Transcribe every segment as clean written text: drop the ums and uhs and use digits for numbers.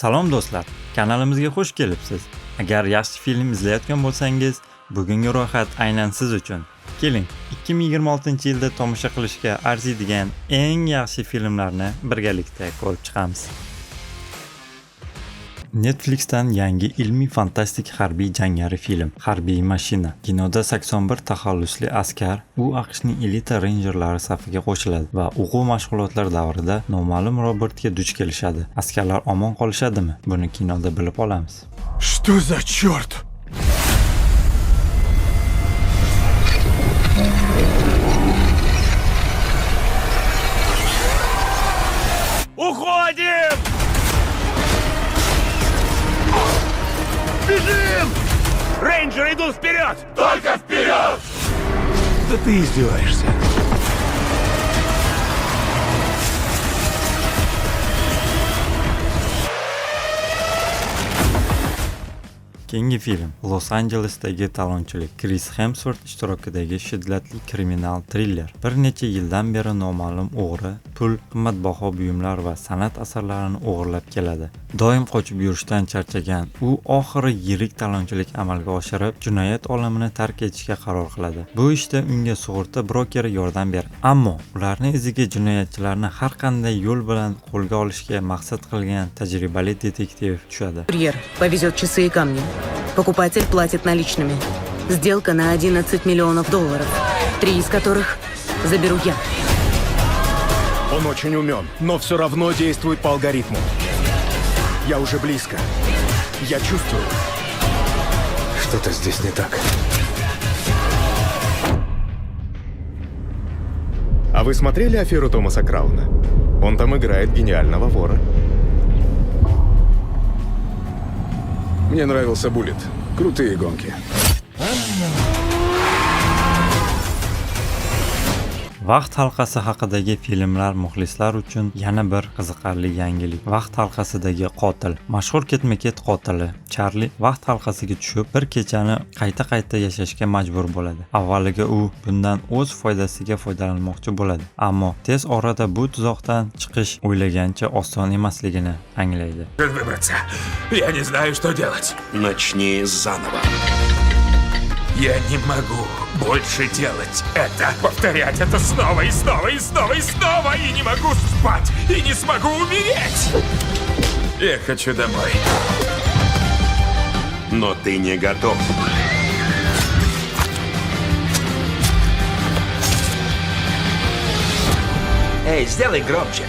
Salom do'stlar, kanalimizga xush kelibsiz. Agar yaxshi film izlayotgan bo'lsangiz, bugungi ro'yxat aynan siz uchun. Keling, 2026-yilda tomosha qilishga arziydigan eng yaxshi filmlarni birgalikda ko'rib chiqamiz. Netflixdan yangi ilmiy fantastik harbiy jangari film Harbiy mashina. Kinoda 81 taxallusli askar u AQShning elita renjerlari safiga qo'shiladi va o'quv mashg'ulotlar davrida noma'lum robotga duch kelishadi. Askarlar omon qolishadimi? Buni kinoda bilib olamiz. Что за черт? Уходим! Бежим! Рейнджеры идут вперед! Только вперед! Да ты издеваешься. Keyingi film Los-Anjelesdagi talonchilik. Kris Hemsworth ishtirokidagi shiddatli kriminal triller. Bir necha yildan beri noma'lum o'g'ri pul, qimmatbaho buyumlar va san'at asarlarini o'g'irlab keladi. Doim qochib yurishdan charchagan u oxiri yirik talonchilik amalga oshirib, jinoyat olamini tark etishga qaror qiladi. Bu ishda unga sug'urta brokeri yordam beradi. Ammo ularning iziga jinoyatchilarni har qanday yo'l bilan qo'lga olishga maqsad qilgan tajribali detektiv tushadi. Курьер повезет часы и камни. Покупатель платит наличными. Сделка на $11 миллионов, 3 из которых заберу я. Он очень умен, но все равно действует по алгоритму. Я уже близко. Я чувствую. Что-то здесь не так. А вы смотрели аферу Томаса Крауна? Он там играет гениального вора. Мне нравился Буллет. Крутые гонки. Vaqt halqasi haqidagi filmlar muxlislar uchun yana bir qiziqarli yangilik. Vaqt halqasidagi qotil. Mashhur ketma-ket qotili Charli vaqt halqasiga tushib, bir kechani qayta yashashga majbur bo'ladi. Avvaliga u bundan o'z foydasiga foydalanmoqchi bo'ladi, ammo tez orada bu tuzoqdan chiqish o'ylagancha oson emasligini anglaydi. Выбраться. Я не знаю, что делать. Начни заново. Я не могу больше делать это. Повторять это снова и снова и снова и снова. И не могу спать. И не смогу умереть. Я хочу домой. Но ты не готов. Эй, сделай громче.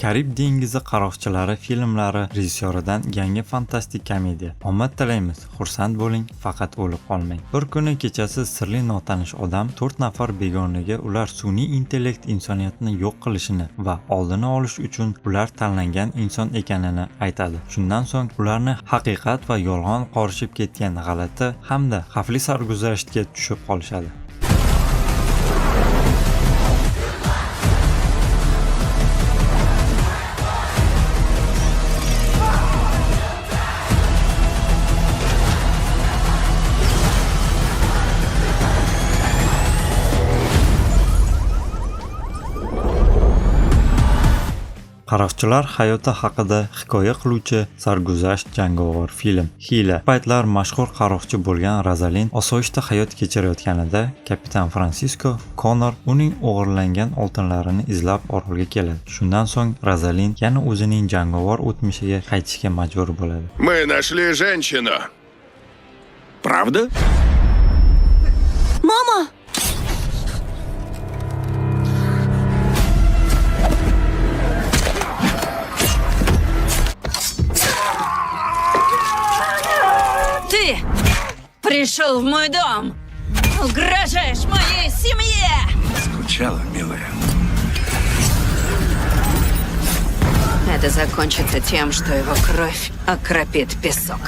Karib dengizi qaroqchilari filmlari rejissyoridan yangi fantastik komediya. Omad tilaymiz, xursand bo'ling, faqat o'lib qolmang. Bir kuni kechasi sirli notanish odam 4 nafar begonaga ular sun'iy intellekt insoniyatni yo'q qilishini va oldini olish uchun ular tanlangan inson ekanini aytadi. Shundan so'ng ularni haqiqat va yolg'on qorishib ketgan g'alati hamda xavfli sarguzashtga tushib qolishadi. Qaroqchilar hayoti haqida hikoya qiluvchi sarguzasht jangovar film. Hila. Paytlar mashhur qaroqchi bo'lgan Rozalin osoyishta hayot kechirayotganida kapitan Fransisko Konor uning o'g'irlangan oltinlarini izlab orolga keladi. Shundan so'ng Rozalin yana o'zining jangovar o'tmishiga qaytishga majbur bo'ladi. Мы нашли женщину. Правда? Мама! Ты пришел в мой дом! Угрожаешь моей семье! Скучала, милая. Это закончится тем, что его кровь окропит песок.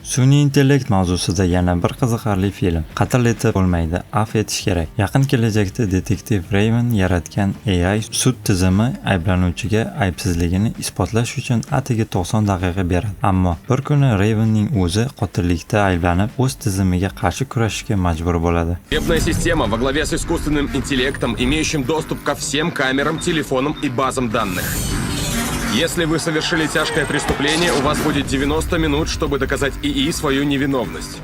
Sun'iy intellekt mavzusida yana bir qiziqarli film. Qatl etib bo'lmaydi, afv etish kerak. Yaqin kelajakda detektiv Raven yaratgan AI sud tizimi ayblanuvchiga aybsizligini isbotlash uchun atigi 90 daqiqa beradi. Ammo bir kuni Ravenning o'zi qotillikda ayblanib, o'z tizimiga qarshi kurashishga majbur bo'ladi. Судебная система во главе с искусственным интеллектом, имеющим доступ ко всем камерам, телефонам и базам данных. Если вы совершили тяжкое преступление, у вас будет 90 минут, чтобы доказать ИИ свою невиновность.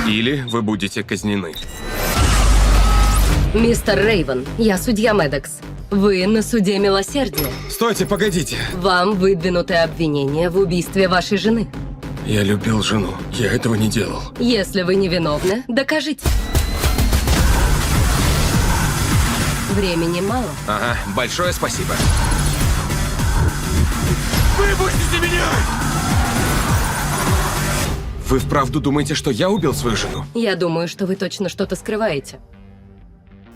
Или вы будете казнены. Мистер Рейвен, я судья Медекс. Вы на суде милосердия. Стойте, погодите. Вам выдвинуты обвинения в убийстве вашей жены. Я любил жену. Я этого не делал. Если вы невиновны, докажите. Времени мало. Ага, большое спасибо. Выпустите меня! Вы вправду думаете, что я убил свою жену? Я думаю, что вы точно что-то скрываете.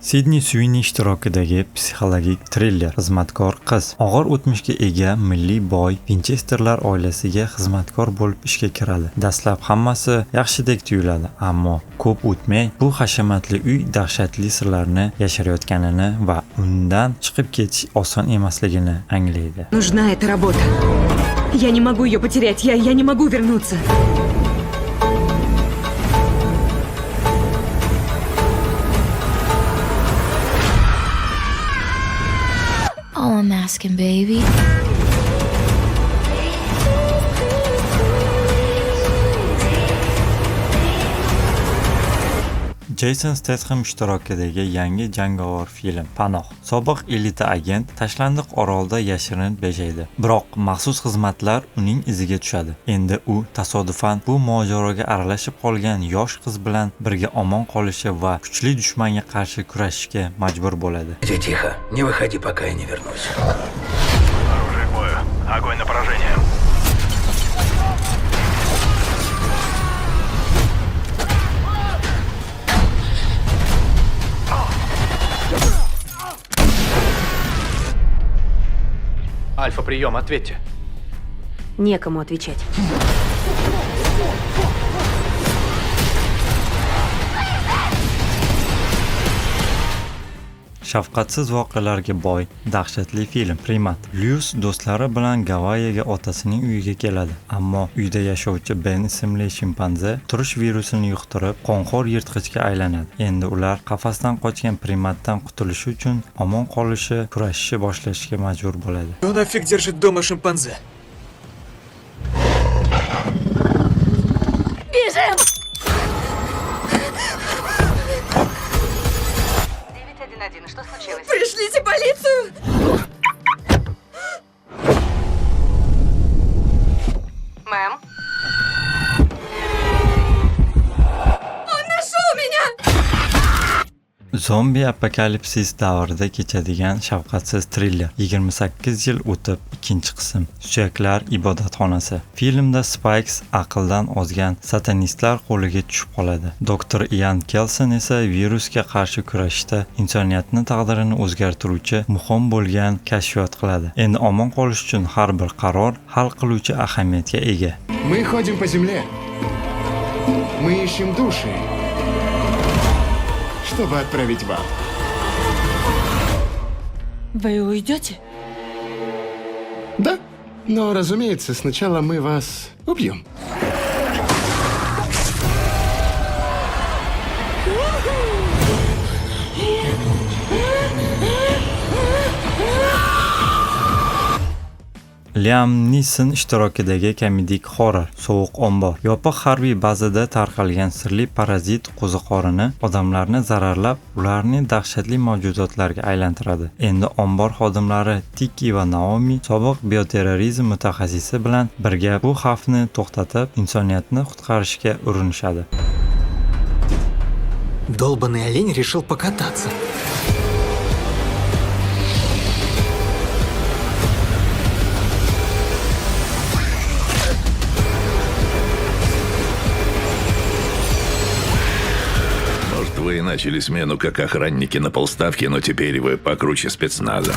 Sidney Sweeney ishtirokidagi psixologik triller xizmatkor qiz og'ir o'tmishga ega milliy boy Vinchesterlar oilasiga xizmatkor bo'lib ishga kiradi. Dastlab hammasi yaxshidek tuyuladi, ammo ko'p o'tmay bu hashamatli uy dahshatli sirlarni yashirayotganini va undan chiqib ketish oson emasligini anglaydi. Нужна эта работа. Я не могу ее потерять, я не могу вернуться. All I'm asking, baby. Jason Statham ishtirokidagi yangi jangovar film Panoh. Sobiq elita agent tashlandiq orolda yashirinib yashaydi. Biroq maxsus xizmatlar uning iziga tushadi. Endi u tasodifan bu mojaroga aralashib qolgan yosh qiz bilan birga omon qolishi va kuchli dushmanga qarshi kurashishga majbur bo'ladi. Тихо, не выходи, пока я не вернусь. Оружие к бою. Огонь на поражение. Альфа, прием, ответьте. Некому отвечать. Shafqatsiz voqealarga boy, dahshatli film Primat. Lyus do'stlari bilan Gavayiga otasining uyiga keladi, ammo uyda yashovchi Ben ismli shimpanze turish virusini yuqtirib, qonxo'r yirtqichga aylanadi. Endi ular qafasdan qochgan primatdan qutulishi uchun omon qolishi, kurashishni boshlashga majbur bo'ladi. Кто нафиг держит дома шимпанзе? Бежим! Что случилось? Пришлите полицию! Мэм? Он нашел меня! Zombi apokalipsis davrida kechadigan shafqatsiz triller. 28 yil o'tib ikkinchi qism. Suyaklar ibodatxonasi. Filmda Spikes aqldan ozgan satanistlar qo'liga tushib qoladi. Dr. Ian Kelson esa virusga qarshi kurashishda insoniyatning taqdirini o'zgartiruvchi muhim bo'lgan kashfiyot qiladi. Endi omon qolish uchun har bir qaror hal qiluvchi ahamiyatga ega. Мы ходим по земле. Мы ищем души, чтобы отправить в ад. Вы уйдете? Да, но, разумеется, сначала мы вас убьем. Liam Neeson ishtirokidagi komedik horror Sovuq ombor. Yopiq harbiy bazada tarqalgan sirli parazit qo'ziqorini odamlarni zararlab, ularni dahshatli mavjudotlarga aylantiradi. Endi ombor xodimlari Tiki va Naomi sobiq bioterrorizm mutaxassisi bilan birga bu xavfni to'xtatib, insoniyatni qutqarishga urinishadi. Долбаный олень решил покататься. Вы начали смену как охранники на полставки, но теперь вы покруче спецназа.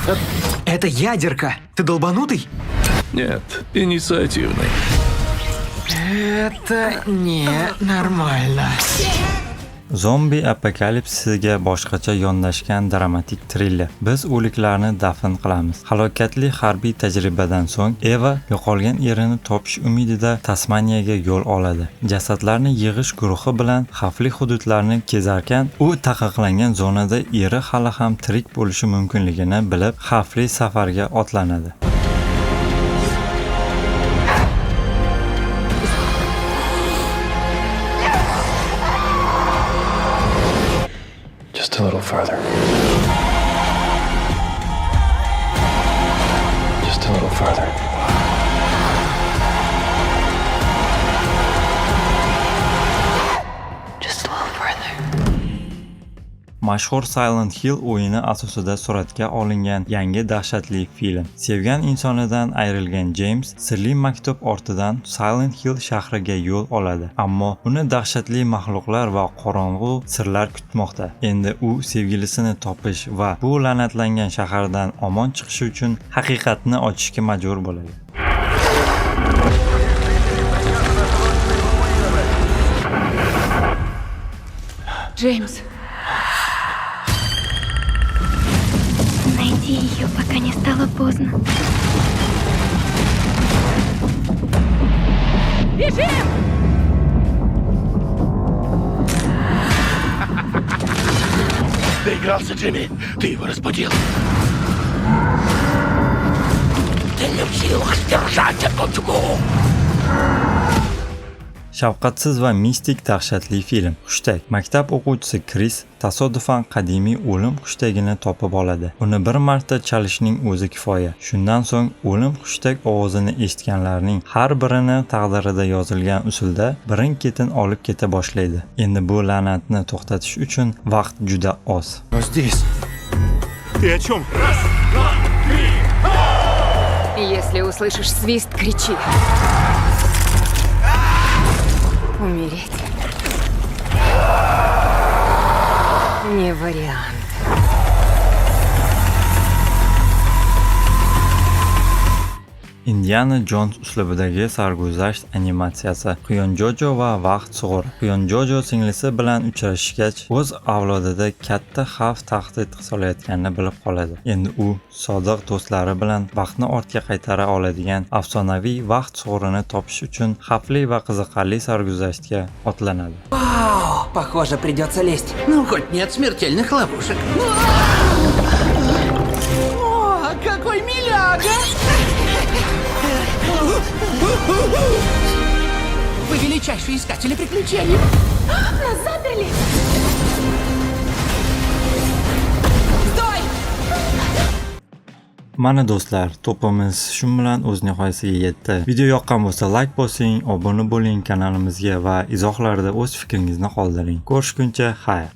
Это ядерка. Ты долбанутый? Нет, инициативный. Это ненормально. Zombi apokalipsisiga boshqacha yondashgan dramatik triller. Biz o'liklarni dafn qilamiz. Halokatli harbiy tajribadan so'ng Eva yo'qolgan erini topish umidida Tasmaniyaga yo'l oladi. Jasadlarni yig'ish guruhi bilan xavfli hududlarni kezarkan, u taqiqlangan zonada eri hali ham tirik bo'lishi mumkinligini bilib, xavfli safarga otlanadi. Just a little further. Just a little further. Just a little further. Mashhur Silent Hill o'yini asosida suratga olingan yangi dahshatli film. Sevgan insonidan ayrilgan James sirli maktub ortidan Silent Hill shahriga yo'l oladi. Ammo uni dahshatli maxluqlar va qorong'u sirlar kutmoqda. Endi u sevgilisini topish va bu la'natlangan shahardan omon chiqish uchun haqiqatni ochishga majbur bo'ladi. Джеймс. Найди ее, пока не стало поздно. Бежим! Доигрался, Джимми. Ты его разбудил. Ты не в силах сдержать эту тьму. Shafqatsiz va mistik dahshatli film. Hushtak. Maktab o'quvchisi Kris tasodifan qadimiy o'lim hushtagini topib oladi. Uni bir marta chalishning o'zi kifoya. Shundan so'ng o'lim hushtak ovozini eshitganlarning har birini taqdirida yozilgan usulda birin-ketin olib keta boshlaydi. Endi bu la'natni to'xtatish uchun vaqt juda oz. Но здесь... Ты о чем? Раз, два, три. Если услышишь свист, кричи. Умереть не вариант. Indiana Jones uslubidagi sarguzasht animatsiyasi. Quyon Jojo va vaqt sug'uri. Quyon Jojo singlisi bilan uchrashgach, o'z avlodida katta xavf tahdid solayotganini bilib qoladi. Endi u sodiq do'stlari bilan vaqtni ortga qaytara oladigan afsonaviy vaqt sug'urini topish uchun xavfli va qiziqarli sarguzashtga otlanadi. Вау, похоже, придется лезть. Ну, хоть нет смертельных ловушек. О, какой миляга! Вы величайшие искатели приключений. Нас заперли! Стой! Mana do'stlar, to'pimiz shu bilan o'z nihoyasiga yetdi. Video yoqqan bo'lsa like bosing, obuna bo'ling kanalimizga va izohlarda o'z fikringizni qoldiring. Ko'rishguncha xayr.